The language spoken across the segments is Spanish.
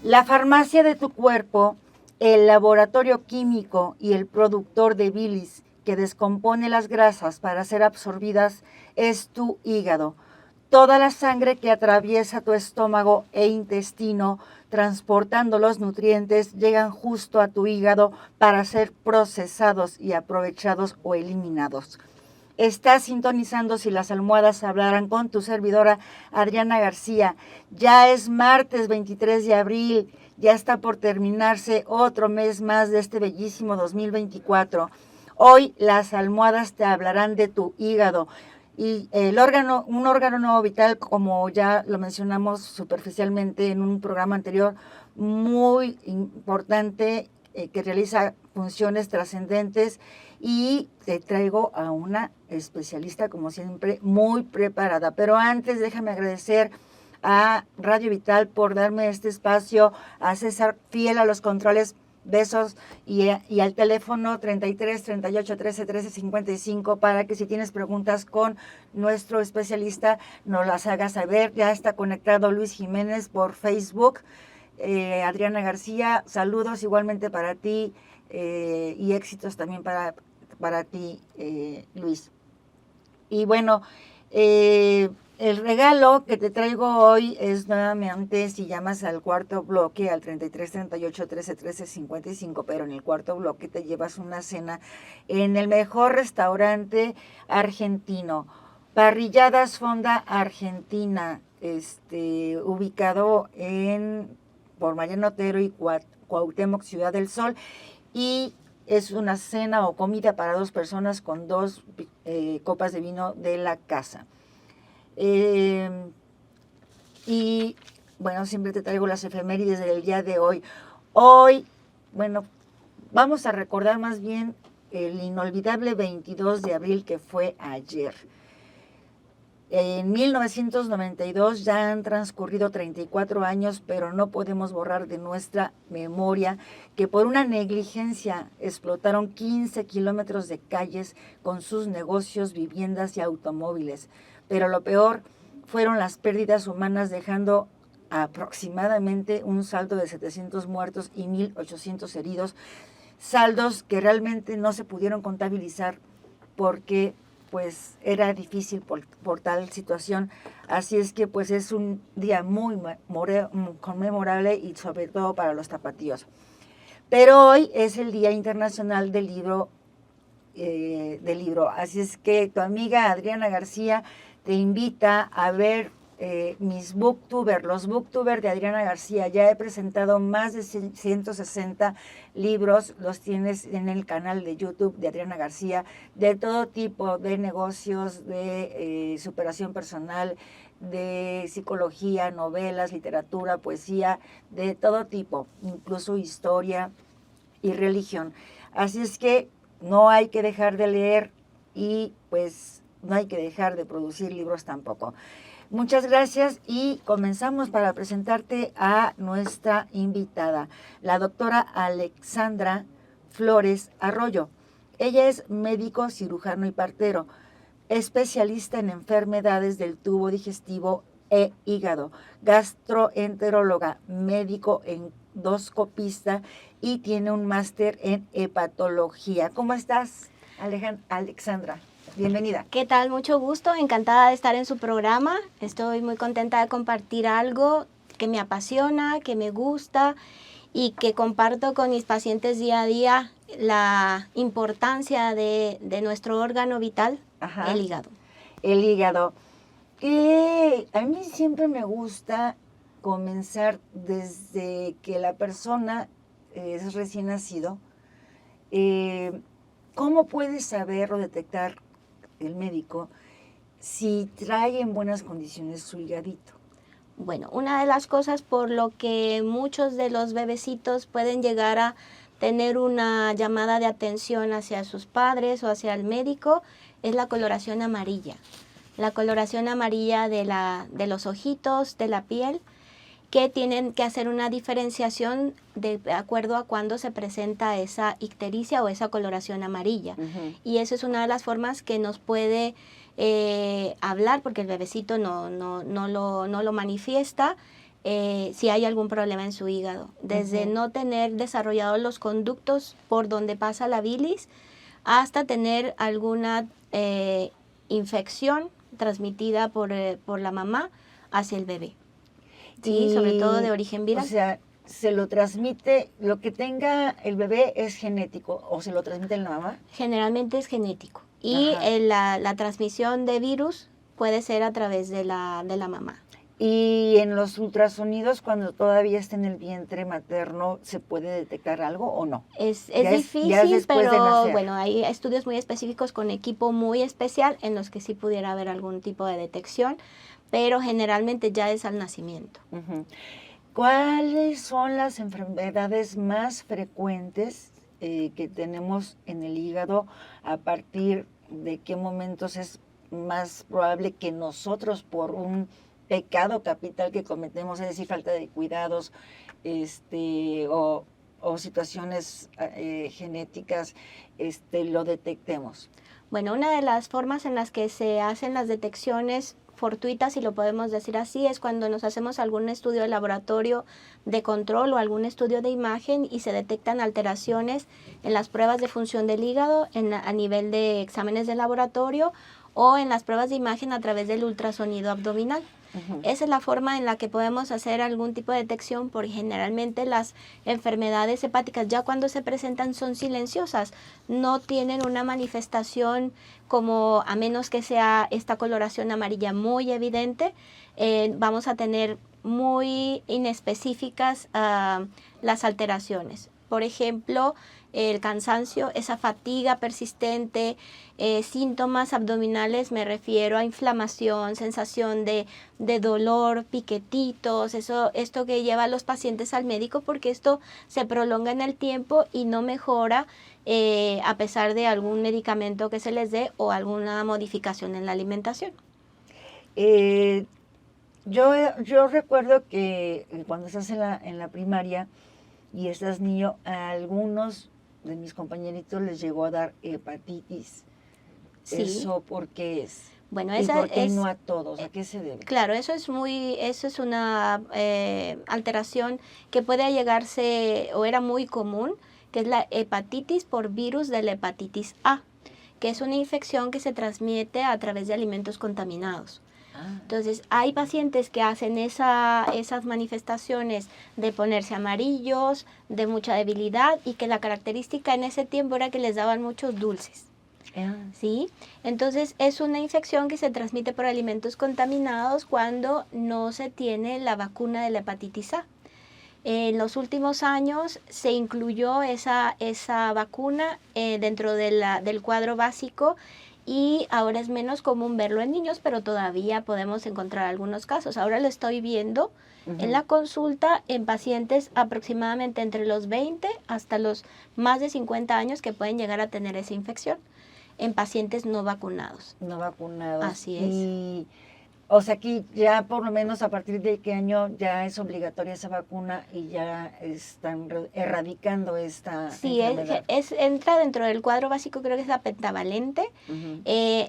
La farmacia de tu cuerpo, el laboratorio químico y el productor de bilis que descompone las grasas para ser absorbidas es tu hígado. Toda la sangre que atraviesa tu estómago e intestino transportando los nutrientes llegan justo a tu hígado para ser procesados y aprovechados o eliminados. Estás sintonizando Si las almohadas hablaran con tu servidora Adriana García. Ya es martes 23 de abril, ya está por terminarse otro mes más de este bellísimo 2024. Hoy las almohadas te hablarán de tu hígado. Y un órgano nuevo vital, como ya lo mencionamos superficialmente en un programa anterior, muy importante, que realiza funciones trascendentes, y te traigo a una especialista, como siempre, muy preparada. Pero antes déjame agradecer a Radio Vital por darme este espacio, a César fiel a los controles. Besos y al teléfono 33 38 13 13 55 para que si tienes preguntas con nuestro especialista nos las hagas saber. Ya está conectado Luis Jiménez por Facebook. Adriana García, saludos igualmente para ti, y éxitos también para ti, Luis. Y bueno, el regalo que te traigo hoy es nuevamente, si llamas al cuarto bloque, al 33 38 13 13 55, pero en el cuarto bloque te llevas una cena en el mejor restaurante argentino, Parrilladas Fonda Argentina, ubicado por Mariano Otero y Cuauhtémoc, Ciudad del Sol, y es una cena o comida para 2 personas con 2 copas de vino de la casa. Y bueno, siempre te traigo las efemérides del día de hoy. Hoy, bueno, vamos a recordar más bien el inolvidable 22 de abril que fue ayer. En 1992 ya han transcurrido 34 años, pero no podemos borrar de nuestra memoria que por una negligencia explotaron 15 kilómetros de calles con sus negocios, viviendas y automóviles. Pero lo peor fueron las pérdidas humanas, dejando aproximadamente un saldo de 700 muertos y 1,800 heridos, saldos que realmente no se pudieron contabilizar porque pues era difícil por tal situación. Así es que pues es un día muy conmemorable y sobre todo para los tapatíos. Pero hoy es el Día Internacional del Libro, así es que tu amiga Adriana García te invita a ver mis booktubers, los booktubers de Adriana García. Ya he presentado más de 160 libros, los tienes en el canal de YouTube de Adriana García, de todo tipo, de negocios, de superación personal, de psicología, novelas, literatura, poesía, de todo tipo, incluso historia y religión. Así es que no hay que dejar de leer y pues no hay que dejar de producir libros tampoco. Muchas gracias y comenzamos para presentarte a nuestra invitada, la doctora Alexandra Flores Arroyo. Ella es médico, cirujano y partero, especialista en enfermedades del tubo digestivo e hígado, gastroenteróloga, médico endoscopista y tiene un máster en hepatología. ¿Cómo estás, Alexandra? Bienvenida. ¿Qué tal? Mucho gusto, encantada de estar en su programa. Estoy muy contenta de compartir algo que me apasiona, que me gusta y que comparto con mis pacientes día a día, la importancia de nuestro órgano vital, Ajá. el hígado. El hígado. Que a mí siempre me gusta comenzar desde que la persona es recién nacido. ¿Cómo puede saber o detectar el médico si trae en buenas condiciones su hígadito? Bueno, una de las cosas por lo que muchos de los bebecitos pueden llegar a tener una llamada de atención hacia sus padres o hacia el médico es la coloración amarilla. La coloración amarilla de los ojitos, de la piel, que tienen que hacer una diferenciación de acuerdo a cuándo se presenta esa ictericia o esa coloración amarilla. Y eso es una de las formas que nos puede hablar, porque el bebecito no lo manifiesta, si hay algún problema en su hígado. Desde no tener desarrollados los conductos por donde pasa la bilis hasta tener alguna infección transmitida por la mamá hacia el bebé. Sí, sobre todo de origen viral. O sea, se lo transmite, lo que tenga el bebé es genético, o se lo transmite la mamá. Generalmente es genético. Y la transmisión de virus puede ser a través de la mamá. Y en los ultrasonidos, cuando todavía está en el vientre materno, ¿se puede detectar algo o no? Es difícil, pero bueno, hay estudios muy específicos con equipo muy especial en los que sí pudiera haber algún tipo de detección, pero generalmente ya es al nacimiento. ¿Cuáles son las enfermedades más frecuentes que tenemos en el hígado? ¿A partir de qué momentos es más probable que nosotros, por un pecado capital que cometemos, es decir, falta de cuidados, o situaciones genéticas, lo detectemos? Bueno, una de las formas en las que se hacen las detecciones fortuitas, si lo podemos decir así, es cuando nos hacemos algún estudio de laboratorio de control o algún estudio de imagen y se detectan alteraciones en las pruebas de función del hígado a nivel de exámenes de laboratorio o en las pruebas de imagen a través del ultrasonido abdominal. Esa es la forma en la que podemos hacer algún tipo de detección, porque generalmente las enfermedades hepáticas ya cuando se presentan son silenciosas, no tienen una manifestación como, a menos que sea esta coloración amarilla muy evidente, vamos a tener muy inespecíficas las alteraciones. Por ejemplo, el cansancio, esa fatiga persistente, síntomas abdominales, me refiero a inflamación, sensación de dolor, piquetitos, esto que lleva a los pacientes al médico porque esto se prolonga en el tiempo y no mejora a pesar de algún medicamento que se les dé o alguna modificación en la alimentación. Yo recuerdo que cuando estás en la primaria y estás niño, a algunos de mis compañeritos les llegó a dar hepatitis. Sí. ¿Eso por qué es? Bueno, ¿Y por qué no a todos? ¿A qué se debe? Claro, eso es una alteración que puede llegarse o era muy común, que es la hepatitis por virus de la hepatitis A, que es una infección que se transmite a través de alimentos contaminados. Entonces, hay pacientes que hacen esas manifestaciones de ponerse amarillos, de mucha debilidad, y que la característica en ese tiempo era que les daban muchos dulces. ¿Sí? Entonces, es una infección que se transmite por alimentos contaminados cuando no se tiene la vacuna de la hepatitis A. En los últimos años se incluyó esa vacuna dentro del cuadro básico y ahora es menos común verlo en niños, pero todavía podemos encontrar algunos casos. Ahora lo estoy viendo en la consulta en pacientes aproximadamente entre los 20 hasta los más de 50 años que pueden llegar a tener esa infección en pacientes no vacunados. No vacunados. Así es. Y, o sea, aquí ya por lo menos a partir de qué año ya es obligatoria esa vacuna y ya están erradicando esta enfermedad. Sí, entra dentro del cuadro básico, creo que es la pentavalente.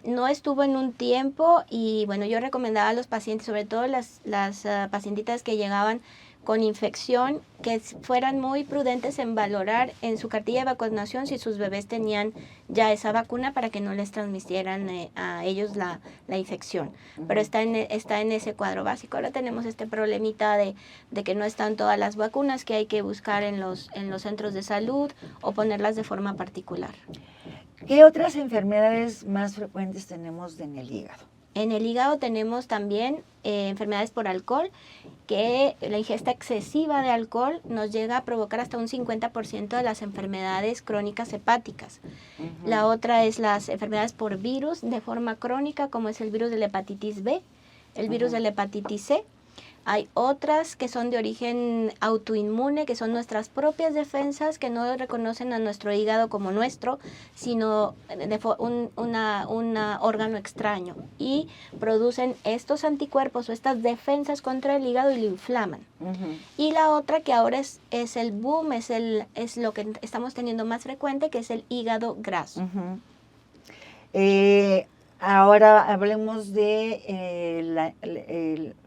No estuvo en un tiempo y bueno, yo recomendaba a los pacientes, sobre todo las pacientitas que llegaban con infección, que fueran muy prudentes en valorar en su cartilla de vacunación si sus bebés tenían ya esa vacuna para que no les transmitieran a ellos la infección. Pero está en ese cuadro básico. Ahora tenemos este problemita de que no están todas las vacunas, que hay que buscar en los centros de salud o ponerlas de forma particular. ¿Qué otras enfermedades más frecuentes tenemos en el hígado? En el hígado tenemos también enfermedades por alcohol, que la ingesta excesiva de alcohol nos llega a provocar hasta un 50% de las enfermedades crónicas hepáticas. La otra es las enfermedades por virus de forma crónica, como es el virus de la hepatitis B, el virus de la hepatitis C. Hay otras que son de origen autoinmune, que son nuestras propias defensas que no reconocen a nuestro hígado como nuestro, sino un órgano extraño y producen estos anticuerpos o estas defensas contra el hígado y lo inflaman. Y la otra que ahora es el boom, es lo que estamos teniendo más frecuente, que es el hígado graso. Ahora hablemos de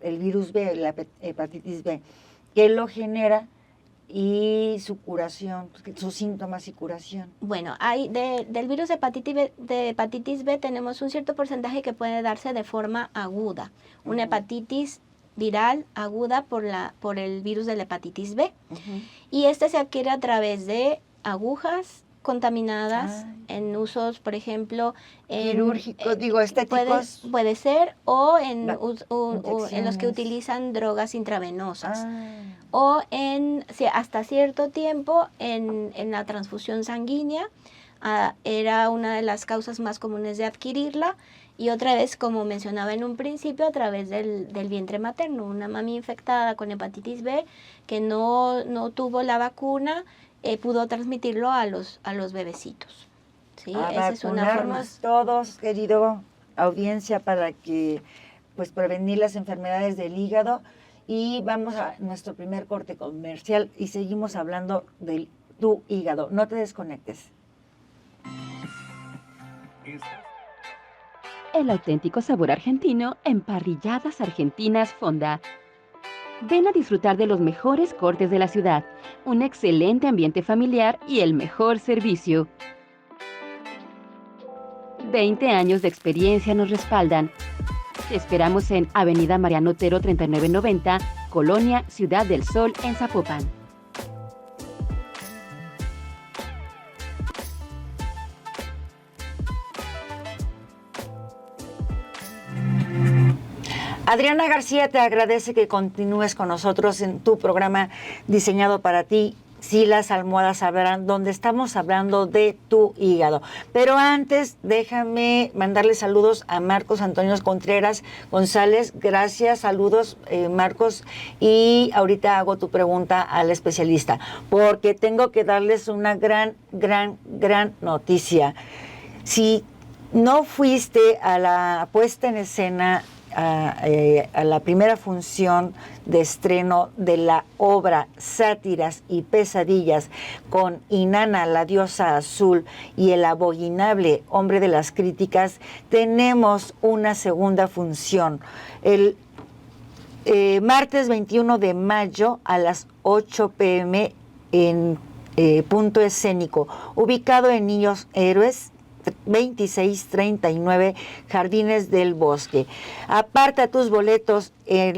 el virus B, la hepatitis B. ¿Qué lo genera y su curación, sus síntomas y curación? Bueno, del virus de hepatitis B tenemos un cierto porcentaje que puede darse de forma aguda. Una hepatitis viral aguda por el virus de la hepatitis B. Y este se adquiere a través de agujas contaminadas en usos, por ejemplo, quirúrgicos, estéticos. Puede ser, o en los que utilizan drogas intravenosas. O hasta cierto tiempo en la transfusión sanguínea, era una de las causas más comunes de adquirirla. Y otra vez, como mencionaba en un principio, a través del vientre materno. Una mami infectada con hepatitis B que no tuvo la vacuna, pudo transmitirlo a los bebecitos. ¿Sí? Esa es una forma. Todos, querido audiencia, para que pues prevenir las enfermedades del hígado. Y vamos a nuestro primer corte comercial y seguimos hablando de tu hígado. No te desconectes. El auténtico sabor argentino en Parrilladas Argentinas Fonda. Ven a disfrutar de los mejores cortes de la ciudad, un excelente ambiente familiar y el mejor servicio. 20 años de experiencia nos respaldan. Te esperamos en Avenida Mariano Otero 3990, Colonia Ciudad del Sol, en Zapopan. Adriana García te agradece que continúes con nosotros en tu programa diseñado para ti. Sí, las almohadas hablarán, donde estamos hablando de tu hígado. Pero antes, déjame mandarle saludos a Marcos Antonio Contreras González. Gracias, saludos, Marcos. Y ahorita hago tu pregunta al especialista, porque tengo que darles una gran noticia. Si no fuiste a la puesta en escena, a la primera función de estreno de la obra Sátiras y Pesadillas con Inanna, la diosa azul, y el abominable hombre de las críticas, tenemos una segunda función. El martes 21 de mayo a las 8 p.m. en Punto Escénico, ubicado en Niños Héroes 2639 Jardines del Bosque. Aparta tus boletos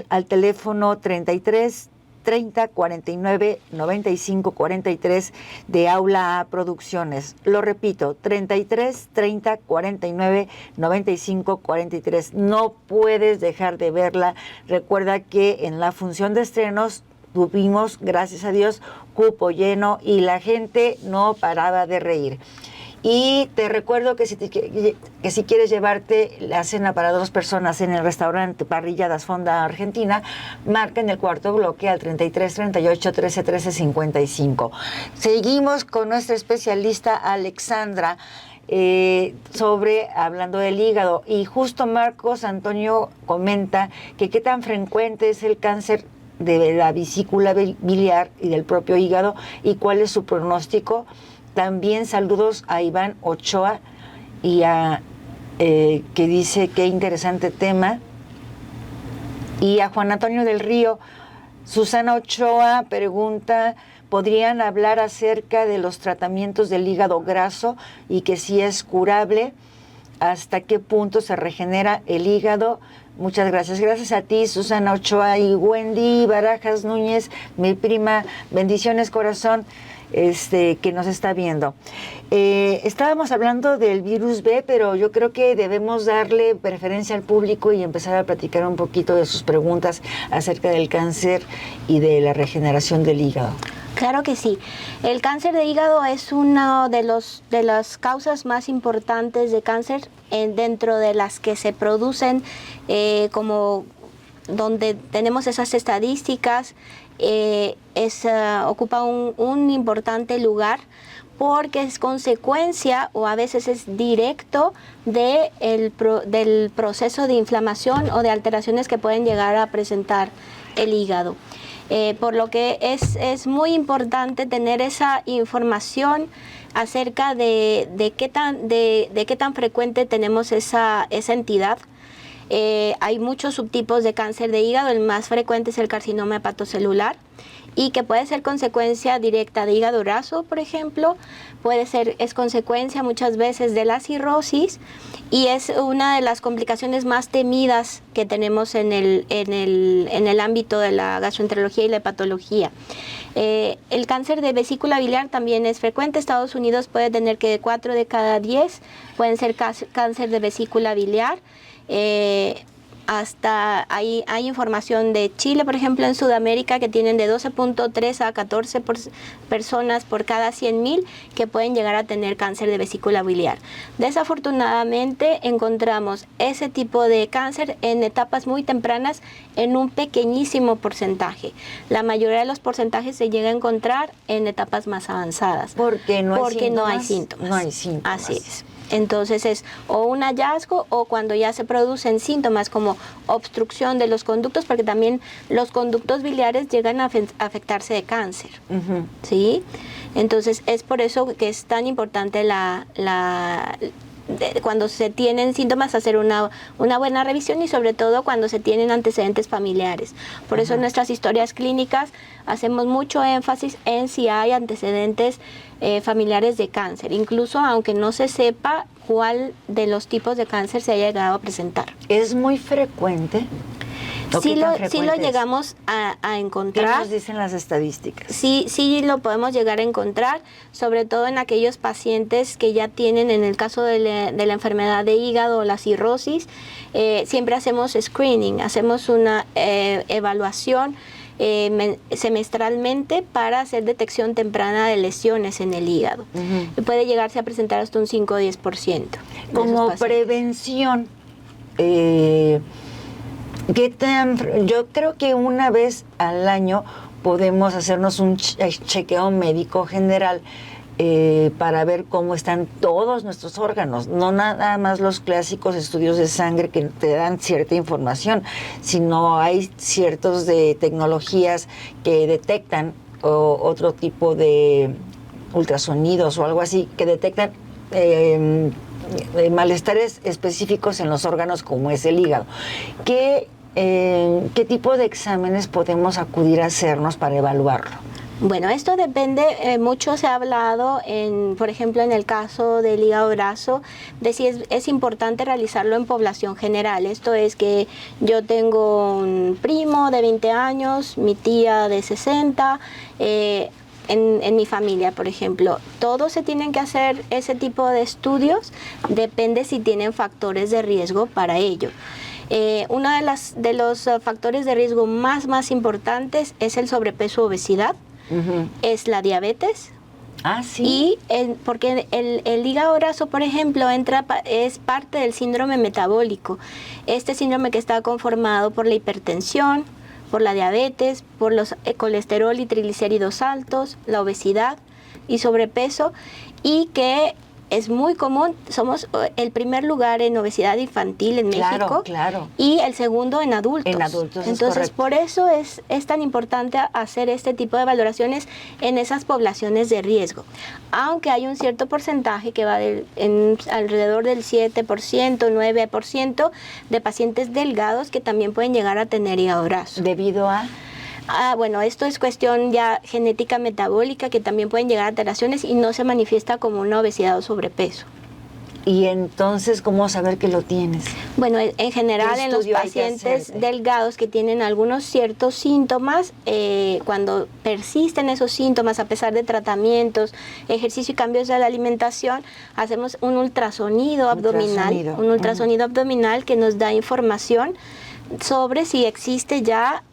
al teléfono 33 30 49 95 43 de Aula A Producciones. Lo repito, 33 30 49 95 43. No puedes dejar de verla. Recuerda que en la función de estrenos tuvimos, gracias a Dios, cupo lleno y la gente no paraba de reír. Y te recuerdo que si quieres llevarte la cena para 2 personas en el restaurante Parrilladas Fonda Argentina, marca en el cuarto bloque al 33 38 13 13 55. Seguimos con nuestra especialista Alexandra hablando del hígado, y justo Marcos Antonio comenta que qué tan frecuente es el cáncer de la vesícula biliar y del propio hígado y cuál es su pronóstico. También saludos a Iván Ochoa y que dice qué interesante tema. Y a Juan Antonio del Río. Susana Ochoa pregunta, ¿podrían hablar acerca de los tratamientos del hígado graso y que si es curable? ¿Hasta qué punto se regenera el hígado? Muchas gracias. Gracias a ti, Susana Ochoa, y Wendy Barajas Núñez, mi prima. Bendiciones, corazón. Que nos está viendo. Estábamos hablando del virus B, pero yo creo que debemos darle preferencia al público y empezar a platicar un poquito de sus preguntas acerca del cáncer y de la regeneración del hígado. Claro que sí. El cáncer de hígado es una de las causas más importantes de cáncer dentro de las que se producen, como donde tenemos esas estadísticas. Ocupa un importante lugar porque es consecuencia o a veces es directo del proceso de inflamación o de alteraciones que pueden llegar a presentar el hígado. Por lo que es muy importante tener esa información acerca de qué tan frecuente tenemos esa entidad. Hay muchos subtipos de cáncer de hígado, el más frecuente es el carcinoma hepatocelular y que puede ser consecuencia directa de hígado graso, por ejemplo, es consecuencia muchas veces de la cirrosis y es una de las complicaciones más temidas que tenemos en el ámbito de la gastroenterología y la hepatología. El cáncer de vesícula biliar también es frecuente. Estados Unidos puede tener que 4 de cada 10 pueden ser cáncer de vesícula biliar. Hasta hay información de Chile, por ejemplo, en Sudamérica, que tienen de 12.3 a 14 personas por cada 100.000 que pueden llegar a tener cáncer de vesícula biliar. Desafortunadamente encontramos ese tipo de cáncer en etapas muy tempranas en un pequeñísimo porcentaje. La mayoría de los porcentajes se llega a encontrar en etapas más avanzadas. Porque no hay síntomas. No hay síntomas. Así es. Entonces es o un hallazgo o cuando ya se producen síntomas como obstrucción de los conductos, porque también los conductos biliares llegan a afectarse de cáncer, ¿sí? Entonces es por eso que es tan importante cuando se tienen síntomas hacer una buena revisión y sobre todo cuando se tienen antecedentes familiares. Por eso en nuestras historias clínicas hacemos mucho énfasis en si hay antecedentes familiares de cáncer, incluso aunque no se sepa cuál de los tipos de cáncer se haya llegado a presentar. ¿Es muy frecuente? Sí lo llegamos a encontrar. ¿Qué nos dicen las estadísticas? Sí lo podemos llegar a encontrar, sobre todo en aquellos pacientes que ya tienen, en el caso de la enfermedad de hígado o la cirrosis, siempre hacemos screening, hacemos una evaluación semestralmente para hacer detección temprana de lesiones en el hígado. Y puede llegarse a presentar hasta un 5 o 10%. Como prevención, yo creo que una vez al año podemos hacernos un chequeo médico general para ver cómo están todos nuestros órganos, no nada más los clásicos estudios de sangre que te dan cierta información, sino hay ciertos de tecnologías que detectan otro tipo de ultrasonidos o algo así, que detectan malestares específicos en los órganos como es el hígado. ¿Qué tipo de exámenes podemos acudir a hacernos para evaluarlo? Bueno, esto depende, mucho se ha hablado, por ejemplo, en el caso del hígado graso, de si es importante realizarlo en población general. Esto es que yo tengo un primo de 20 años, mi tía de 60, en mi familia, por ejemplo. Todos se tienen que hacer ese tipo de estudios, depende si tienen factores de riesgo para ello. Uno de los factores de riesgo más importantes es el sobrepeso o obesidad. Es la diabetes. Sí. Y porque el hígado graso, por ejemplo, es parte del síndrome metabólico. Este síndrome que está conformado por la hipertensión, por la diabetes, por los colesterol y triglicéridos altos, la obesidad y sobrepeso, y que es muy común. Somos el primer lugar en obesidad infantil en México. Claro. Y el segundo en adultos. Entonces, por eso es tan importante hacer este tipo de valoraciones en esas poblaciones de riesgo. Aunque hay un cierto porcentaje que va alrededor del 7%, 9% de pacientes delgados que también pueden llegar a tener hígado graso. ¿Debido a...? Bueno, esto es cuestión ya genética metabólica, que también pueden llegar a alteraciones y no se manifiesta como una obesidad o sobrepeso. ¿Y entonces cómo saber que lo tienes? Bueno, en general en los pacientes delgados que tienen algunos ciertos síntomas, cuando persisten esos síntomas a pesar de tratamientos, ejercicio y cambios de la alimentación, hacemos un ultrasonido abdominal que nos da información sobre si existe ya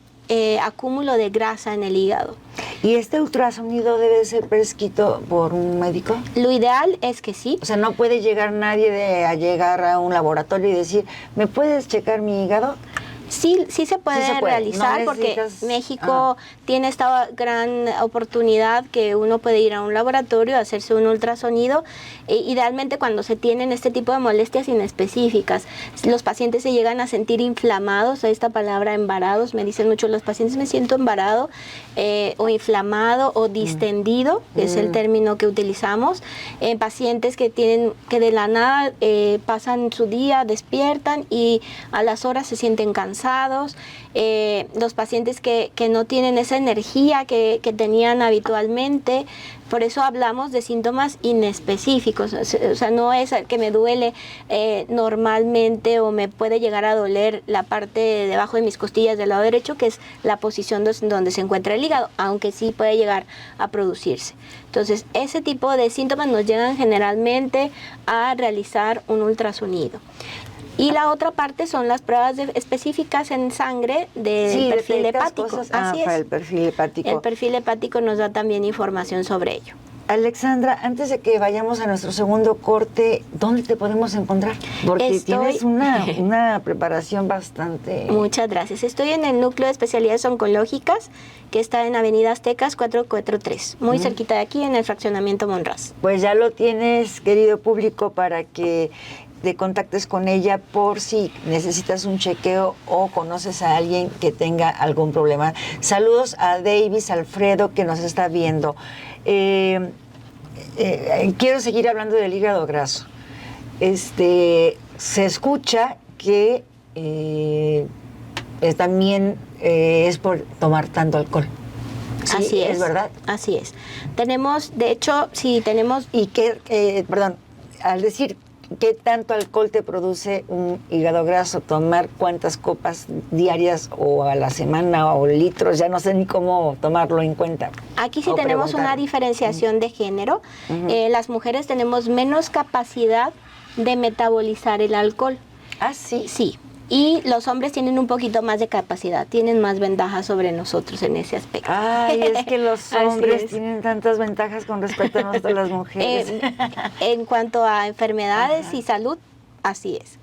acúmulo de grasa en el hígado. ¿Y este ultrasonido debe ser prescrito por un médico? Lo ideal es que sí. O sea, no puede llegar nadie a llegar a un laboratorio y decir, ¿me puedes checar mi hígado? Sí, sí se puede realizar, porque México tiene esta gran oportunidad que uno puede ir a un laboratorio, hacerse un ultrasonido. Idealmente cuando se tienen este tipo de molestias inespecíficas, los pacientes se llegan a sentir inflamados, esta palabra embarados, me dicen mucho los pacientes, me siento embarado o inflamado o distendido, que es el término que utilizamos. Pacientes que de la nada pasan su día, despiertan y a las horas se sienten cansados. Los pacientes que no tienen esa energía que tenían habitualmente. Por eso hablamos de síntomas inespecíficos, o sea, no es que me duele normalmente o me puede llegar a doler la parte de debajo de mis costillas del lado derecho, que es la posición donde se encuentra el hígado, aunque sí puede llegar a producirse. Entonces, ese tipo de síntomas nos llegan generalmente a realizar un ultrasonido. Y la otra parte son las pruebas específicas en sangre del perfil hepático. Así es. Para el perfil hepático. El perfil hepático nos da también información sobre ello. Alexandra, antes de que vayamos a nuestro segundo corte, ¿dónde te podemos encontrar? Porque tienes una preparación bastante... Muchas gracias. Estoy en el Núcleo de Especialidades Oncológicas, que está en Avenida Aztecas 443, muy cerquita de aquí, en el fraccionamiento Monraz. Pues ya lo tienes, querido público, para que te contactes con ella por si necesitas un chequeo o conoces a alguien que tenga algún problema. Saludos a Davis Alfredo, que nos está viendo. Quiero seguir hablando del hígado graso. Se escucha que también es por tomar tanto alcohol. ¿Sí? Así es. ¿Es verdad? Así es. Tenemos, de hecho, sí tenemos... Y que, perdón, al decir ¿qué tanto alcohol te produce un hígado graso? Tomar cuántas copas diarias o a la semana o litros, ya no sé ni cómo tomarlo en cuenta. Aquí sí tenemos una diferenciación de género. Las mujeres tenemos menos capacidad de metabolizar el alcohol. ¿Ah, sí? Sí. Y los hombres tienen un poquito más de capacidad, tienen más ventajas sobre nosotros en ese aspecto. Ay, es que los hombres tienen tantas ventajas con respecto a nosotros las mujeres. En cuanto a enfermedades y salud, así es.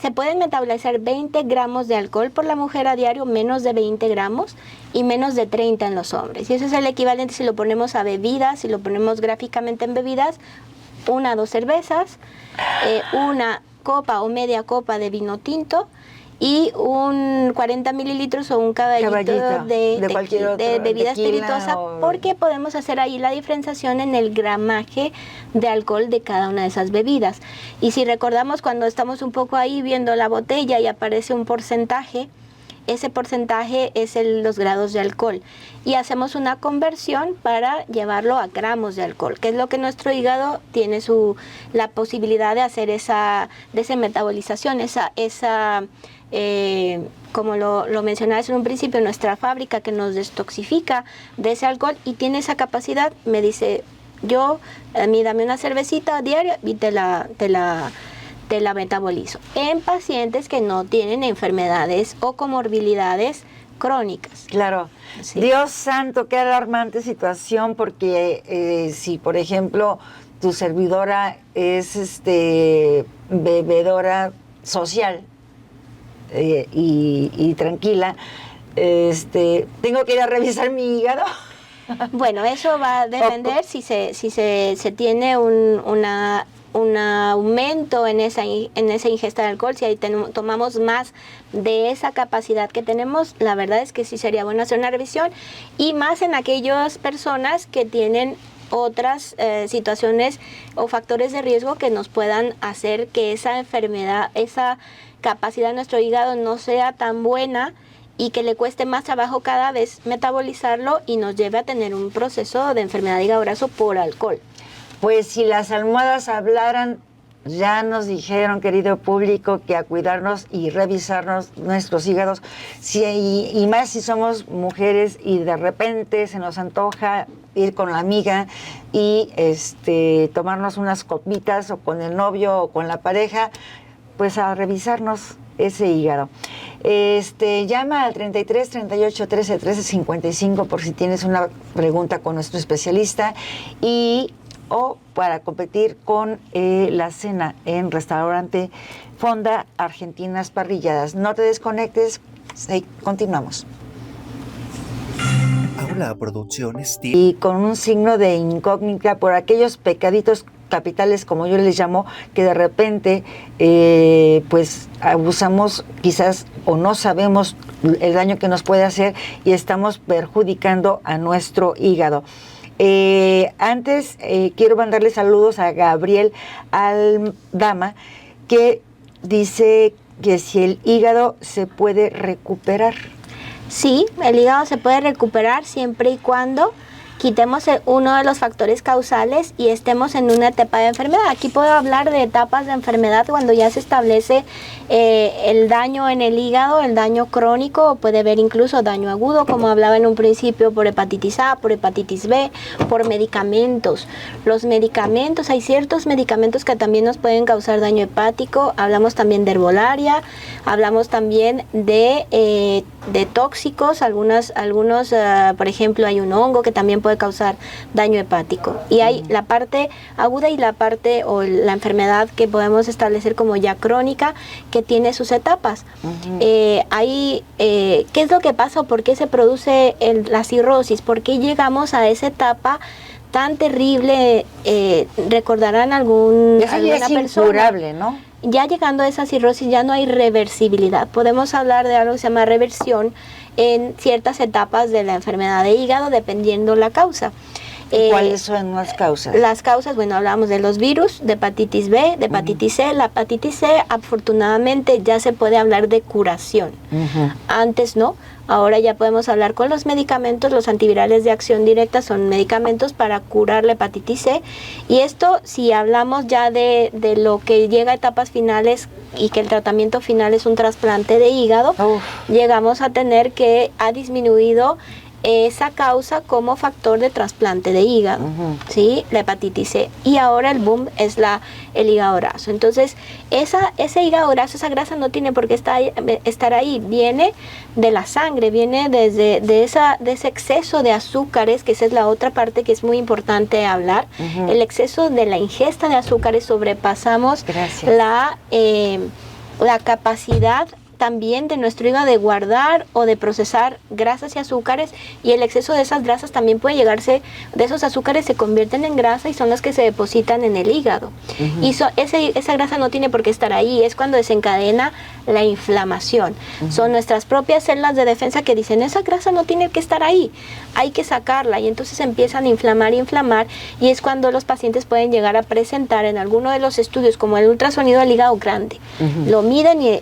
Se pueden metabolizar 20 gramos de alcohol por la mujer a diario, menos de 20 gramos y menos de 30 en los hombres. Y eso es el equivalente si lo ponemos a bebidas, si lo ponemos gráficamente en bebidas, 1 a 2 cervezas, una copa o media copa de vino tinto y un 40 mililitros o un caballito de bebida espirituosa, porque podemos hacer ahí la diferenciación en el gramaje de alcohol de cada una de esas bebidas. Y si recordamos, cuando estamos un poco ahí viendo la botella y aparece un porcentaje, ese porcentaje es los grados de alcohol, y hacemos una conversión para llevarlo a gramos de alcohol, que es lo que nuestro hígado tiene la posibilidad de hacer esa metabolización, como lo mencionabas en un principio, nuestra fábrica que nos destoxifica de ese alcohol y tiene esa capacidad. Me dice, a mí dame una cervecita diaria y te la metabolizo, en pacientes que no tienen enfermedades o comorbilidades crónicas. Claro. Sí. Dios santo, qué alarmante situación, porque si, por ejemplo, tu servidora es bebedora social y tranquila, tengo que ir a revisar mi hígado. Bueno, eso va a depender si se tiene un aumento en esa ingesta de alcohol. Si ahí tomamos más de esa capacidad que tenemos, la verdad es que sí sería bueno hacer una revisión, y más en aquellas personas que tienen otras situaciones o factores de riesgo que nos puedan hacer que esa enfermedad, esa capacidad de nuestro hígado no sea tan buena y que le cueste más trabajo cada vez metabolizarlo y nos lleve a tener un proceso de enfermedad de hígado graso por alcohol. Pues si las almohadas hablaran, ya nos dijeron, querido público, que a cuidarnos y revisarnos nuestros hígados, y más si somos mujeres y de repente se nos antoja ir con la amiga y tomarnos unas copitas, o con el novio o con la pareja, pues a revisarnos ese hígado. Llama al 33 38 13 13 55 por si tienes una pregunta con nuestro especialista, y o para competir con la cena en restaurante Fonda Argentinas Parrilladas. No te desconectes, continuamos. Aula Producciones Y con un signo de incógnita por aquellos pecaditos capitales, como yo les llamo, que de repente pues abusamos quizás o no sabemos el daño que nos puede hacer y estamos perjudicando a nuestro hígado. Antes quiero mandarle saludos a Gabriel Aldama, que dice que si el hígado se puede recuperar. Sí, el hígado se puede recuperar siempre y cuando quitemos uno de los factores causales y estemos en una etapa de enfermedad. Aquí puedo hablar de etapas de enfermedad cuando ya se establece el daño en el hígado, el daño crónico, o puede haber incluso daño agudo, como hablaba en un principio, por hepatitis A, por hepatitis B, por medicamentos. Los medicamentos, hay ciertos medicamentos que también nos pueden causar daño hepático. Hablamos también de herbolaria, hablamos también de tóxicos, algunos, por ejemplo, hay un hongo que también puede causar daño hepático. Y hay la parte aguda y la parte o la enfermedad que podemos establecer como ya crónica, que tiene sus etapas. ¿Qué es lo que pasa o por qué se produce la cirrosis? ¿Por qué llegamos a esa etapa tan terrible? Recordarán alguna es persona. incurable, ¿no? Ya llegando a esa cirrosis ya no hay reversibilidad. Podemos hablar de algo que se llama reversión en ciertas etapas de la enfermedad de hígado, dependiendo la causa. ¿Cuáles son las causas? Las causas, bueno, hablamos de los virus, de hepatitis B, de hepatitis C. La hepatitis C, afortunadamente, ya se puede hablar de curación. Antes no. Ahora ya podemos hablar con los medicamentos. Los antivirales de acción directa son medicamentos para curar la hepatitis C. Y esto, si hablamos ya de lo que llega a etapas finales y que el tratamiento final es un trasplante de hígado, llegamos a tener que ha disminuido esa causa como factor de trasplante de hígado, ¿sí? La hepatitis C. Y ahora el boom es el hígado graso. Entonces, ese hígado graso, esa grasa no tiene por qué estar ahí. Viene de la sangre, viene de ese exceso de azúcares, que esa es la otra parte que es muy importante hablar. El exceso de la ingesta de azúcares, sobrepasamos la capacidad también de nuestro hígado de guardar o de procesar grasas y azúcares, y el exceso de esas grasas también puede llegarse, de esos azúcares se convierten en grasa y son las que se depositan en el hígado. Y esa grasa no tiene por qué estar ahí, es cuando desencadena la inflamación. Son nuestras propias células de defensa que dicen, esa grasa no tiene que estar ahí, hay que sacarla, y entonces empiezan a inflamar, y es cuando los pacientes pueden llegar a presentar en alguno de los estudios, como el ultrasonido del hígado grande. Lo miden y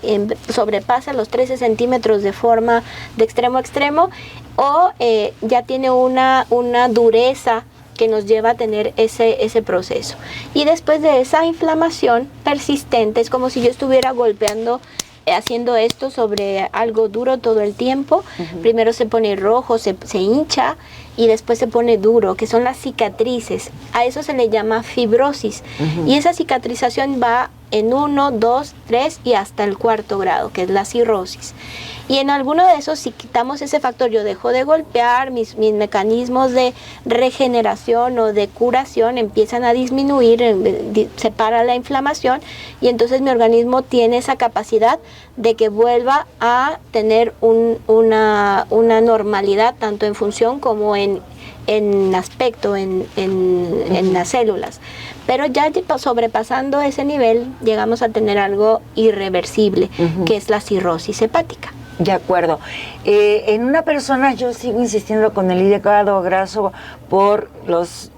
sobrepasa los 13 centímetros de forma de extremo a extremo, o ya tiene una dureza que nos lleva a tener ese proceso. Y después de esa inflamación persistente, es como si yo estuviera golpeando, haciendo esto sobre algo duro todo el tiempo. Primero se pone rojo, se hincha, y después se pone duro, que son las cicatrices. A eso se le llama fibrosis. Y esa cicatrización va en 1, 2, 3 y hasta el 4º grado, que es la cirrosis. Y en alguno de esos, si quitamos ese factor, yo dejo de golpear, mis mecanismos de regeneración o de curación empiezan a disminuir, se para la inflamación, y entonces mi organismo tiene esa capacidad de que vuelva a tener una normalidad, tanto en función como en aspecto, en las células. Pero ya sobrepasando ese nivel, llegamos a tener algo irreversible, que es la cirrosis hepática. De acuerdo. En una persona, yo sigo insistiendo con el hígado graso por los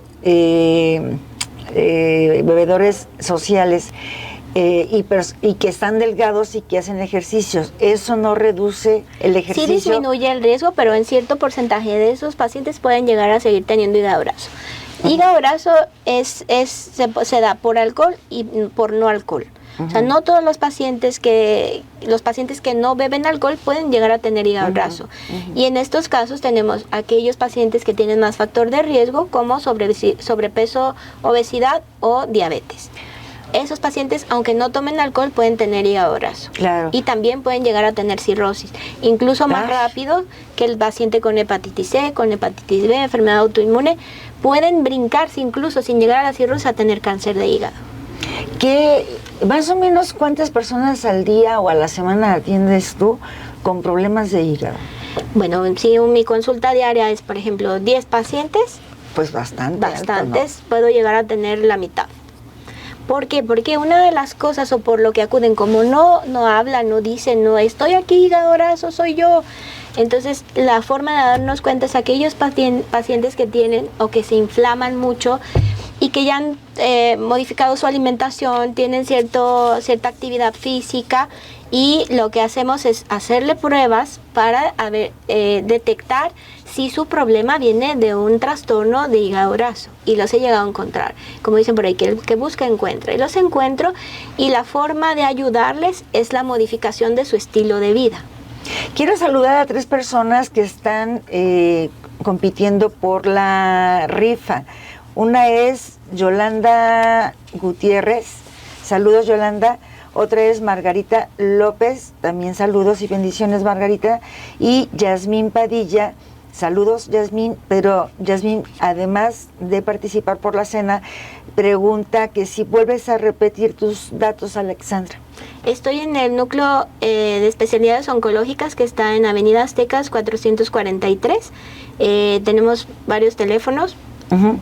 bebedores sociales y que están delgados y que hacen ejercicios. ¿Eso no reduce el ejercicio? Sí disminuye el riesgo, pero en cierto porcentaje de esos pacientes pueden llegar a seguir teniendo hígado graso. Hígado graso se da por alcohol y por no alcohol. O sea, no todos los pacientes que no beben alcohol pueden llegar a tener hígado graso. Y en estos casos tenemos aquellos pacientes que tienen más factor de riesgo, como sobrepeso, obesidad o diabetes. esos pacientes, aunque no tomen alcohol, pueden tener hígado graso. Claro. Y también pueden llegar a tener cirrosis, incluso más rápido que el paciente con hepatitis C, con hepatitis B, enfermedad autoinmune. Pueden brincarse incluso sin llegar a la cirrosis a tener cáncer de hígado. ¿Qué, más o menos cuántas personas al día o a la semana atiendes tú con problemas de hígado? Bueno, si mi consulta diaria es, por ejemplo, 10 pacientes, Pues bastantes, ¿no? ¿no? Puedo llegar a tener la mitad. ¿Por qué? Porque una de las cosas o por lo que acuden, como no hablan, no dicen, no estoy aquí, hígado graso, soy yo. Entonces, la forma de darnos cuenta es aquellos pacientes que tienen o que se inflaman mucho y que ya han modificado su alimentación, tienen cierta actividad física, y lo que hacemos es hacerle pruebas para detectar si su problema viene de un trastorno de hígado graso, y los he llegado a encontrar. Como dicen por ahí, que el que busca encuentra, y los encuentro, y la forma de ayudarles es la modificación de su estilo de vida. Quiero saludar a 3 personas que están compitiendo por la rifa. Una es Yolanda Gutiérrez. Saludos, Yolanda. Otra es Margarita López. También saludos y bendiciones, Margarita. Y Yasmín Padilla. Saludos, Yasmín. Pero Yasmín, además de participar por la cena, pregunta que si vuelves a repetir tus datos, Alexandra. Estoy en el núcleo de especialidades oncológicas, que está en Avenida Aztecas 443. Tenemos varios teléfonos. Uh-huh.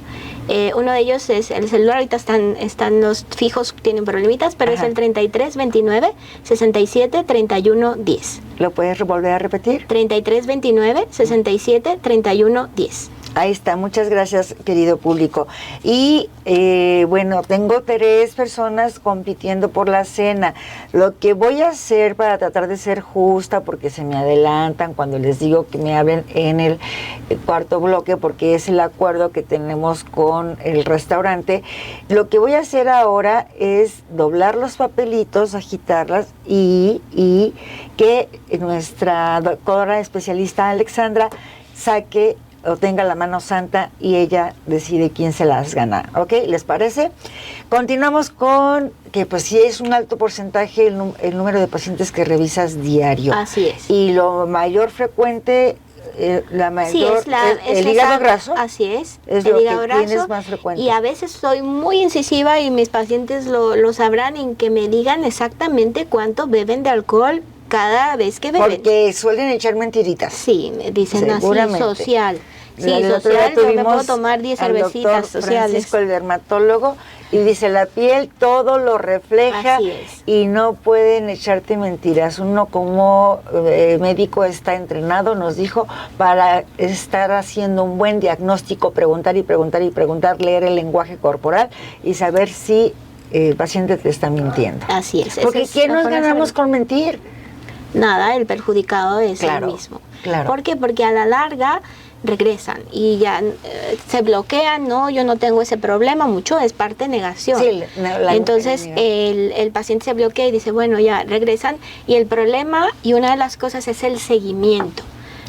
Uno de ellos es el celular. Ahorita están los fijos, tienen problemitas, pero es el 3329 67 31 10. ¿Lo puedes volver a repetir? 3329 67 31 10. Ahí está, muchas gracias, querido público. Y bueno, tengo 3 personas compitiendo por la cena. Lo que voy a hacer para tratar de ser justa, porque se me adelantan cuando les digo que me hablen en el cuarto bloque, porque es el acuerdo que tenemos con el restaurante, lo que voy a hacer ahora es doblar los papelitos, agitarlas y que nuestra doctora especialista Alexandra saque o tenga la mano santa y ella decide quién se las gana. ¿Ok? ¿Les parece? Continuamos con que pues sí es un alto porcentaje el número de pacientes que revisas diario. Así es. Y lo mayor frecuente, Sí, el hígado graso. Así es el el lo hígado que graso. tienes más frecuente. Y a veces soy muy incisiva y mis pacientes lo sabrán, en que me digan exactamente cuánto beben de alcohol cada vez que beben. Porque suelen echar mentiritas. Sí, me dicen así, social. Sí, El otro social, día yo me puedo tuvimos tomar 10 al cervecitas doctor sociales. Francisco, el dermatólogo, y dice, la piel todo lo refleja. Así es. Y no pueden echarte mentiras. Uno como médico está entrenado, nos dijo, para estar haciendo un buen diagnóstico, preguntar y preguntar y preguntar, leer el lenguaje corporal y saber si el paciente te está mintiendo. Así es. Porque ¿qué nos ganamos con mentir? Nada, el perjudicado es Claro, el mismo. claro. ¿Por qué? Porque a la larga regresan y ya se bloquean, no, yo no tengo ese problema, mucho es parte de negación. Sí, entonces el paciente se bloquea y dice, bueno, ya regresan, y el problema y una de las cosas es el seguimiento.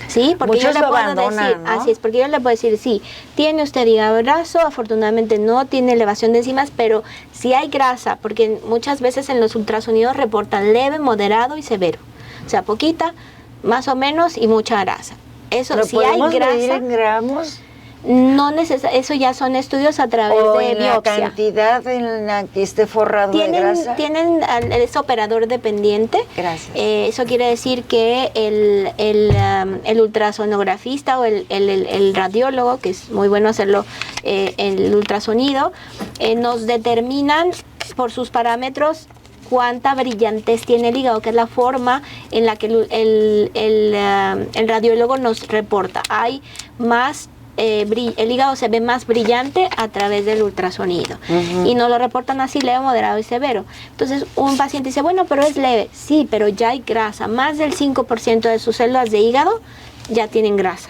Sí, porque muchos yo le puedo decir, ¿no? así es, porque yo le puedo decir, sí, tiene usted hígado graso, afortunadamente no tiene elevación de enzimas, pero si hay grasa, porque muchas veces en los ultrasonidos reportan leve, moderado y severo, o sea, poquita, más o menos y mucha grasa. Eso, ¿Lo si hay podemos medir grasa, en gramos? no eso ya son estudios a través o de en biopsia. la cantidad en la que esté forrado de grasa. Tienen es operador dependiente. Gracias. Eso quiere decir que el ultrasonografista o el radiólogo, que es muy bueno hacerlo, el ultrasonido, nos determinan por sus parámetros cuánta brillantez tiene el hígado, que es la forma en la que el radiólogo nos reporta. Hay más el hígado se ve más brillante a través del ultrasonido. Uh-huh. Y nos lo reportan así, leve, moderado y severo. Entonces un paciente dice, bueno, pero es leve. Sí, pero ya hay grasa. Más del 5% de sus células de hígado ya tienen grasa.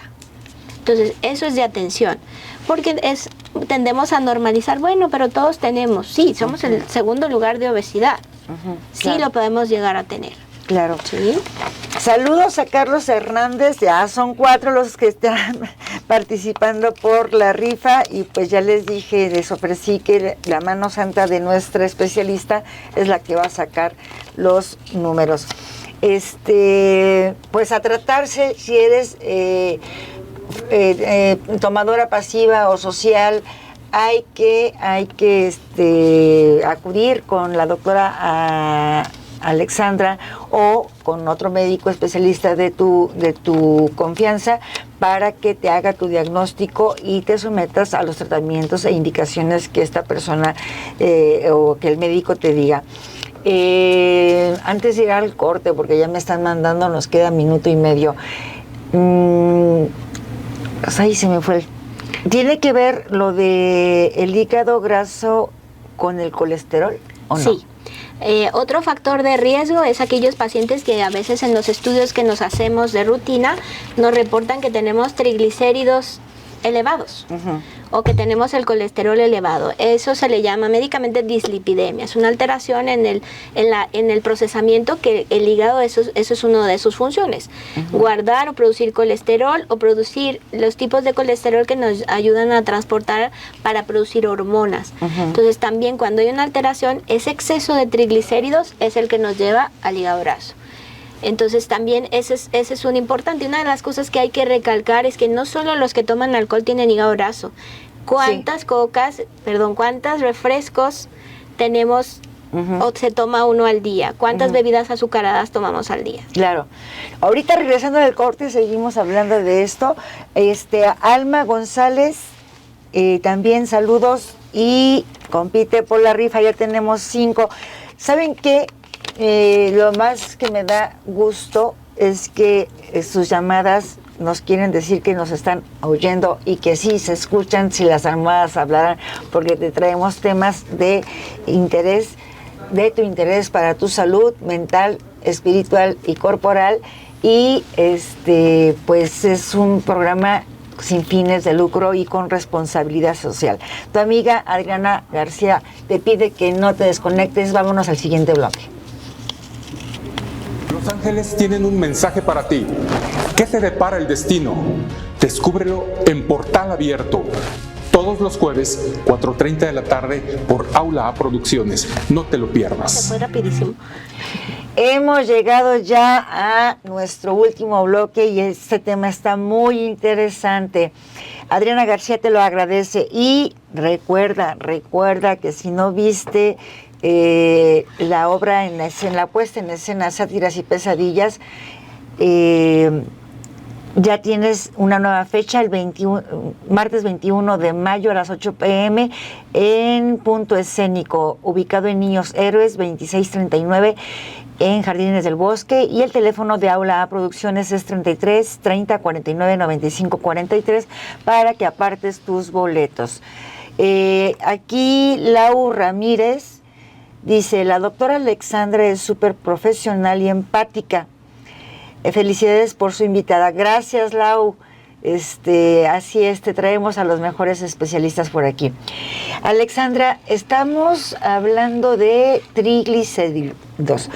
Entonces eso es de atención, porque tendemos a normalizar, bueno, pero todos tenemos. Sí, somos el segundo lugar de obesidad. Sí, claro, lo podemos llegar a tener. Claro. ¿Sí? Saludos a Carlos Hernández, ya son 4 los que están participando por la rifa y pues ya les dije, les ofrecí que la mano santa de nuestra especialista es la que va a sacar los números. Pues a tratarse, si eres tomadora pasiva o social, hay que acudir con la doctora Alexandra o con otro médico especialista de tu confianza para que te haga tu diagnóstico y te sometas a los tratamientos e indicaciones que esta persona o que el médico te diga. Antes de ir al corte, porque ya me están mandando, nos queda minuto y medio. Pues ahí se me fue. ¿Tiene que ver lo de el hígado graso con el colesterol o no? Sí. Otro factor de riesgo es aquellos pacientes que a veces en los estudios que nos hacemos de rutina nos reportan que tenemos triglicéridos elevados o que tenemos el colesterol elevado. Eso se le llama médicamente dislipidemia. Es una alteración en el procesamiento que el hígado, eso es una de sus funciones. Guardar o producir colesterol o producir los tipos de colesterol que nos ayudan a transportar para producir hormonas. Entonces también cuando hay una alteración, ese exceso de triglicéridos es el que nos lleva al hígado graso. Entonces también ese es un importante. Una de las cosas que hay que recalcar es que no solo los que toman alcohol tienen hígado graso. ¿Cuántas cuántos refrescos tenemos o se toma uno al día? ¿Cuántas bebidas azucaradas tomamos al día? Claro. Ahorita regresando del corte seguimos hablando de esto. Alma González, también saludos y compite por la rifa. Ya tenemos 5. ¿Saben qué? Lo más que me da gusto es que sus llamadas nos quieren decir que nos están oyendo y que sí se escuchan si las almohadas hablaran, porque te traemos temas de interés, de tu interés para tu salud mental, espiritual y corporal, y pues es un programa sin fines de lucro y con responsabilidad social. Tu amiga Adriana García te pide que no te desconectes. Vámonos al siguiente bloque. Los ángeles tienen un mensaje para ti. ¿Qué te depara el destino? Descúbrelo en Portal Abierto. Todos los jueves, 4:30 de la tarde, por Aula A Producciones. No te lo pierdas. Se fue rapidísimo. Hemos llegado ya a nuestro último bloque y este tema está muy interesante. Adriana García te lo agradece y recuerda que si no viste la obra en la puesta en escena Sátiras y Pesadillas, ya tienes una nueva fecha, el martes 21 de mayo a las 8 p.m. en Punto Escénico, ubicado en Niños Héroes 2639 en Jardines del Bosque, y el teléfono de Aula A Producciones es 33 30 49 95 43 para que apartes tus boletos. Aquí Lau Ramírez dice: la doctora Alexandra es súper profesional y empática. Felicidades por su invitada. Gracias, Lau. Así es, te traemos a los mejores especialistas por aquí. Alexandra, estamos hablando de triglicéridos.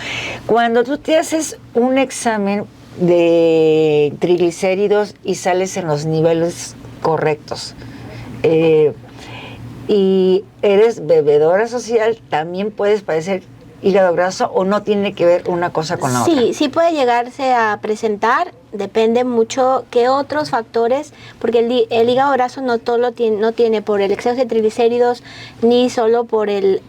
Cuando tú te haces un examen de triglicéridos y sales en los niveles correctos, y eres bebedora social, también puedes padecer hígado graso, o no tiene que ver una cosa con la otra. Sí puede llegarse a presentar, depende mucho qué otros factores, porque el hígado graso no tiene por el exceso de triglicéridos ni solo por el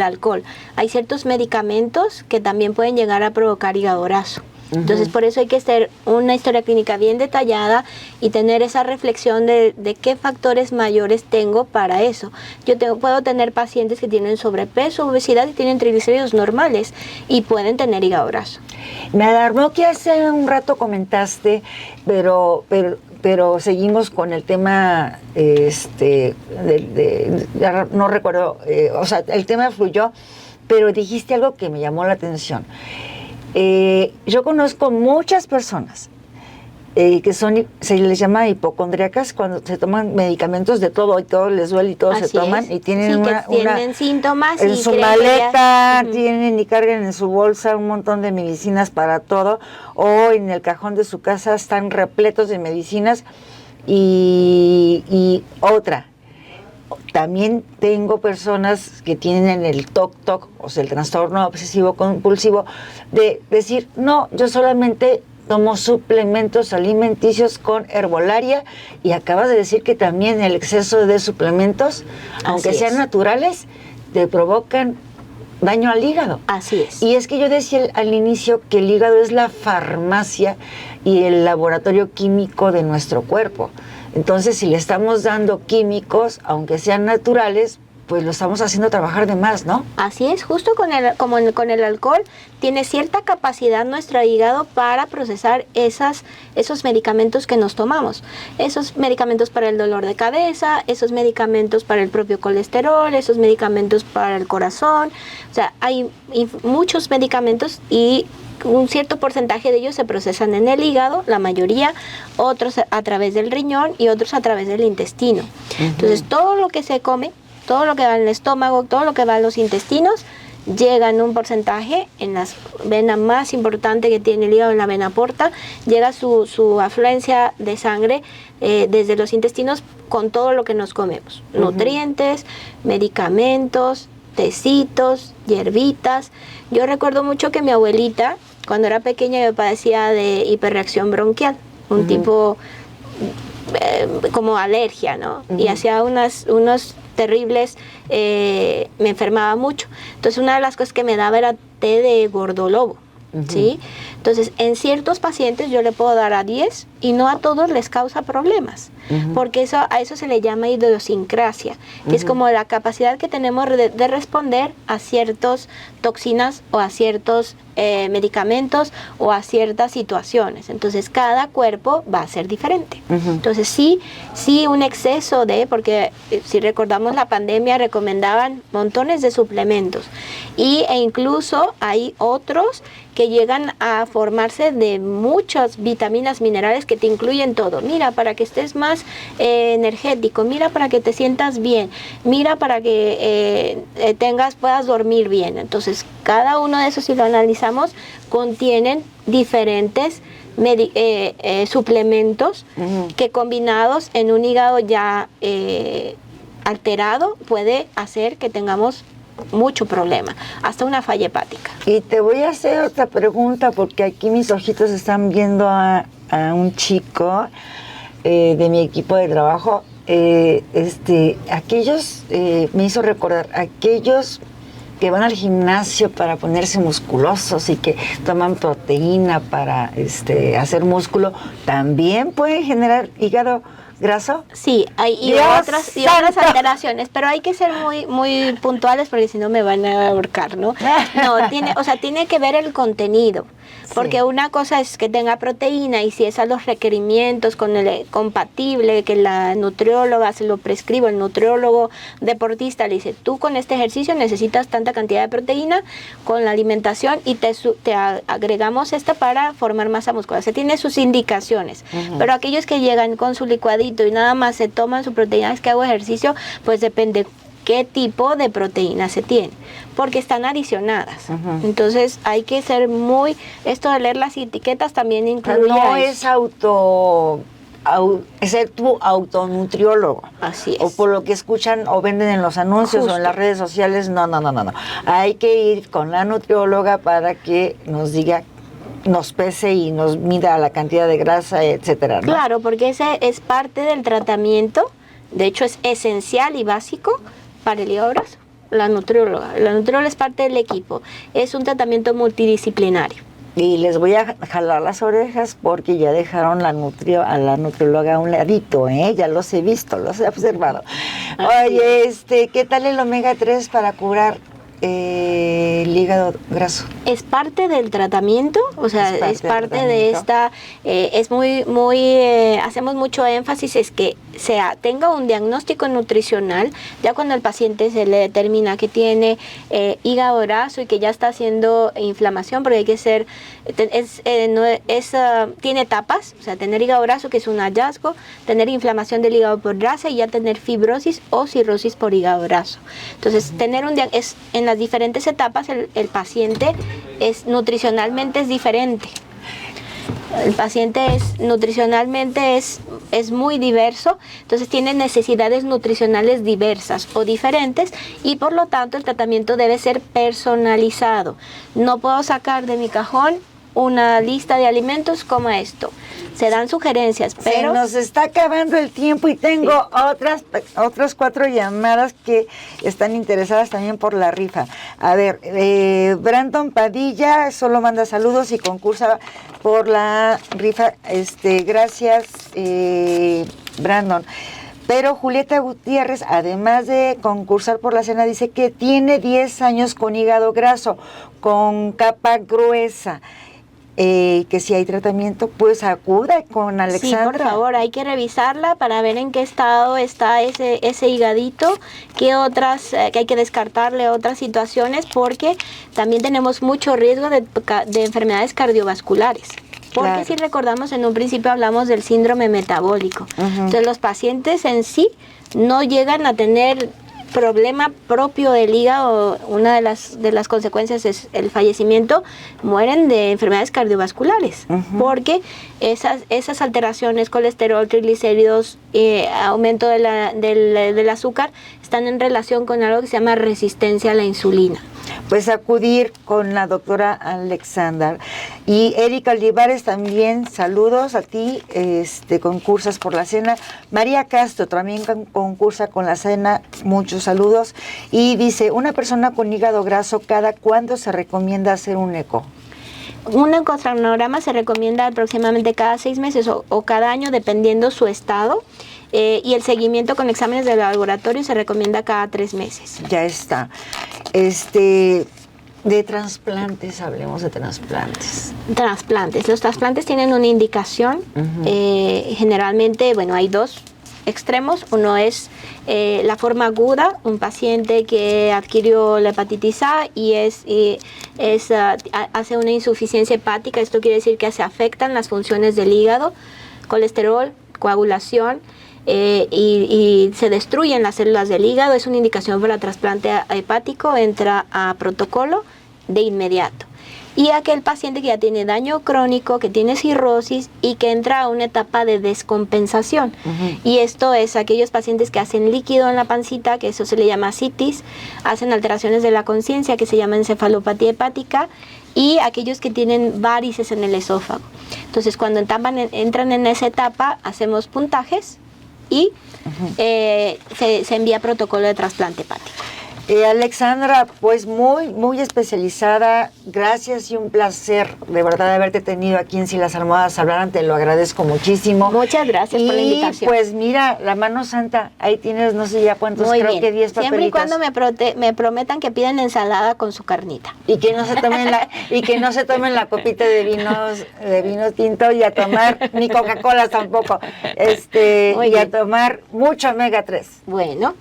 alcohol. Hay ciertos medicamentos que también pueden llegar a provocar hígado graso. Entonces, por eso hay que hacer una historia clínica bien detallada y tener esa reflexión de qué factores mayores tengo para eso. Puedo tener pacientes que tienen sobrepeso, obesidad y tienen triglicéridos normales y pueden tener hígado graso. Me alarmó que hace un rato comentaste, pero seguimos con el tema, no recuerdo, el tema fluyó, pero dijiste algo que me llamó la atención. Yo conozco muchas personas que se les llama hipocondríacas cuando se toman medicamentos de todo y todo les duele y todo se toman y tienen tienen síntomas en y su creen maleta tienen y cargan en su bolsa un montón de medicinas para todo, o en el cajón de su casa están repletos de medicinas. Y otra, también tengo personas que tienen el TOC, o sea, el trastorno obsesivo compulsivo, de decir, no, yo solamente tomo suplementos alimenticios con herbolaria, y acabas de decir que también el exceso de suplementos, aunque sean naturales, te provocan daño al hígado. Así es. Y es que yo decía al inicio que el hígado es la farmacia y el laboratorio químico de nuestro cuerpo. Entonces, si le estamos dando químicos, aunque sean naturales, pues lo estamos haciendo trabajar de más, ¿no? Así es, justo como con el alcohol, tiene cierta capacidad nuestro hígado para procesar esos medicamentos que nos tomamos. Esos medicamentos para el dolor de cabeza, esos medicamentos para el propio colesterol, esos medicamentos para el corazón. O sea, hay muchos medicamentos y un cierto porcentaje de ellos se procesan en el hígado, la mayoría, otros a través del riñón y otros a través del intestino. Entonces, todo lo que se come, todo lo que va en el estómago, todo lo que va en los intestinos, llega en un porcentaje en la vena más importante que tiene el hígado, en la vena porta, llega su afluencia de sangre desde los intestinos con todo lo que nos comemos, nutrientes, medicamentos, tecitos, hierbitas. Yo recuerdo mucho que mi abuelita, cuando era pequeña, yo padecía de hiperreacción bronquial, un tipo como alergia, ¿no? Y hacía unos terribles, me enfermaba mucho. Entonces, una de las cosas que me daba era té de gordolobo, ¿sí? Entonces, en ciertos pacientes yo le puedo dar a 10 y no a todos les causa problemas, porque a eso se le llama idiosincrasia, que es como la capacidad que tenemos de responder a ciertas toxinas o a ciertos medicamentos o a ciertas situaciones. Entonces, cada cuerpo va a ser diferente. Entonces, sí, un exceso porque si recordamos la pandemia, recomendaban montones de suplementos e incluso hay otros que llegan a formarse de muchas vitaminas, minerales que te incluyen todo. Mira, para que estés más energético, mira, para que te sientas bien, mira, para que puedas dormir bien. Entonces, cada uno de esos, si lo analizamos, contienen diferentes suplementos que combinados en un hígado ya alterado puede hacer que tengamos mucho problema, hasta una falla hepática. Y te voy a hacer otra pregunta, porque aquí mis ojitos están viendo a un chico de mi equipo de trabajo. Aquellos, me hizo recordar, aquellos que van al gimnasio para ponerse musculosos y que toman proteína para hacer músculo, también pueden generar hígado graso. Sí, hay otras alteraciones, pero hay que ser muy puntuales, porque si no me van a ahorcar, ¿no? No, tiene que ver el contenido, porque una cosa es que tenga proteína, y si es a los requerimientos compatible, que la nutrióloga se lo prescribe, el nutriólogo deportista le dice, tú con este ejercicio necesitas tanta cantidad de proteína con la alimentación y te agregamos esta para formar masa muscular. Se tiene sus indicaciones, pero aquellos que llegan con su licuadito y nada más se toman su proteína, es que hago ejercicio, pues depende qué tipo de proteína se tiene, porque están adicionadas. Entonces hay que ser esto de leer las etiquetas también incluye no es ser tu autonutriólogo. Así es. O por lo que escuchan o venden en los anuncios o en las redes sociales, no. Hay que ir con la nutrióloga para que nos diga, nos pese y nos mida la cantidad de grasa, etcétera, ¿no? Claro, porque ese es parte del tratamiento, de hecho es esencial y básico para el hígado graso. La nutrióloga es parte del equipo, es un tratamiento multidisciplinario. Y les voy a jalar las orejas porque ya dejaron a la nutrióloga a un ladito, ya los he visto, los he observado. Oye, ¿qué tal el omega 3 para curar el hígado graso? Es parte del tratamiento, o sea, es parte de esta, hacemos mucho énfasis, es que tenga un diagnóstico nutricional, ya cuando el paciente se le determina que tiene hígado graso y que ya está haciendo inflamación, porque hay que ser, tiene etapas, o sea, tener hígado graso, que es un hallazgo, tener inflamación del hígado por grasa y ya tener fibrosis o cirrosis por hígado graso. Entonces, en las diferentes etapas el paciente nutricionalmente es diferente. El paciente nutricionalmente es muy diverso, entonces tiene necesidades nutricionales diversas o diferentes y por lo tanto el tratamiento debe ser personalizado. No puedo sacar de mi cajón una lista de alimentos como esto. Se dan sugerencias, pero... Se nos está acabando el tiempo y tengo otras 4 llamadas que están interesadas también por la rifa. A ver, Brandon Padilla solo manda saludos y concursa por la rifa. Gracias, Brandon. Pero Julieta Gutiérrez, además de concursar por la cena, dice que tiene 10 años con hígado graso, con capa gruesa. Que si hay tratamiento, pues acuda con Alexandra. Sí, por favor, hay que revisarla para ver en qué estado está ese higadito, que hay que descartarle otras situaciones, porque también tenemos mucho riesgo de enfermedades cardiovasculares. Porque claro, si recordamos, en un principio hablamos del síndrome metabólico. Entonces los pacientes en sí no llegan a tener problema propio del hígado. Una de las consecuencias es el fallecimiento. Mueren de enfermedades cardiovasculares, porque esas alteraciones, colesterol, triglicéridos, aumento del azúcar, están en relación con algo que se llama resistencia a la insulina. Pues acudir con la doctora Alexandra. Y Erika Olivares también, saludos a ti, concursas por la cena. María Castro también concursa con la cena, muchos saludos. Y dice, una persona con hígado graso, ¿cada cuándo se recomienda hacer un eco? Un ecocronograma se recomienda aproximadamente cada 6 meses o cada año, dependiendo su estado. Y el seguimiento con exámenes de laboratorio se recomienda cada 3 meses. Ya está. De trasplantes, hablemos de trasplantes. Trasplantes. Los trasplantes tienen una indicación. Generalmente, hay 2 extremos. Uno es la forma aguda, un paciente que adquirió la hepatitis A y hace una insuficiencia hepática. Esto quiere decir que se afectan las funciones del hígado, colesterol, coagulación, y se destruyen las células del hígado. Es una indicación para trasplante hepático, entra a protocolo de inmediato. Y aquel paciente que ya tiene daño crónico, que tiene cirrosis y que entra a una etapa de descompensación. Y esto es aquellos pacientes que hacen líquido en la pancita, que eso se le llama citis, hacen alteraciones de la conciencia, que se llama encefalopatía hepática, y aquellos que tienen varices en el esófago. Entonces, cuando entran en esa etapa, hacemos puntajes y se envía protocolo de trasplante hepático. Alexandra, pues muy especializada, gracias y un placer de verdad haberte tenido aquí en Si las Almohadas Hablaran, te lo agradezco muchísimo. Muchas gracias por la invitación. Y pues mira, la mano santa, ahí tienes no sé ya cuántos, muy creo bien, que 10 papelitos. Siempre y cuando me prometan que piden ensalada con su carnita. Y que no se tomen la copita de vino tinto y a tomar ni Coca-Cola tampoco. Y a tomar mucho omega 3. Bueno,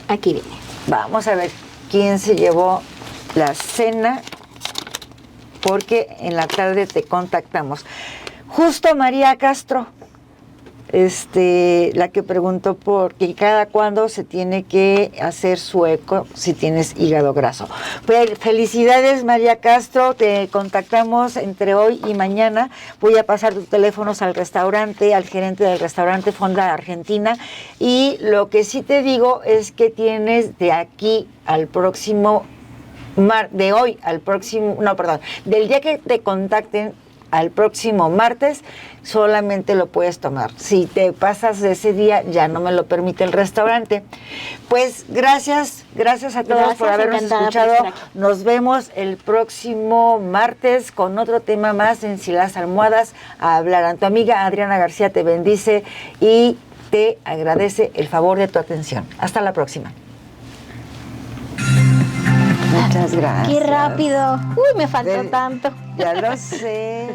aquí viene. Vamos a ver quién se llevó la cena, porque en la tarde te contactamos. Justo María Castro, la que preguntó por que cada cuándo se tiene que hacer su eco si tienes hígado graso. Felicidades, María Castro, te contactamos entre hoy y mañana. Voy a pasar tus teléfonos al restaurante, al gerente del restaurante Fonda Argentina, y lo que sí te digo es que tienes de aquí al próximo del día que te contacten al próximo martes, solamente lo puedes tomar. Si te pasas de ese día, ya no me lo permite el restaurante. Pues gracias a todos por habernos escuchado. Nos vemos el próximo martes con otro tema más en Si las Almohadas Hablaran. Tu amiga Adriana García te bendice y te agradece el favor de tu atención. Hasta la próxima. Muchas gracias. Qué rápido. Uy, me faltó tanto. Ya lo sé.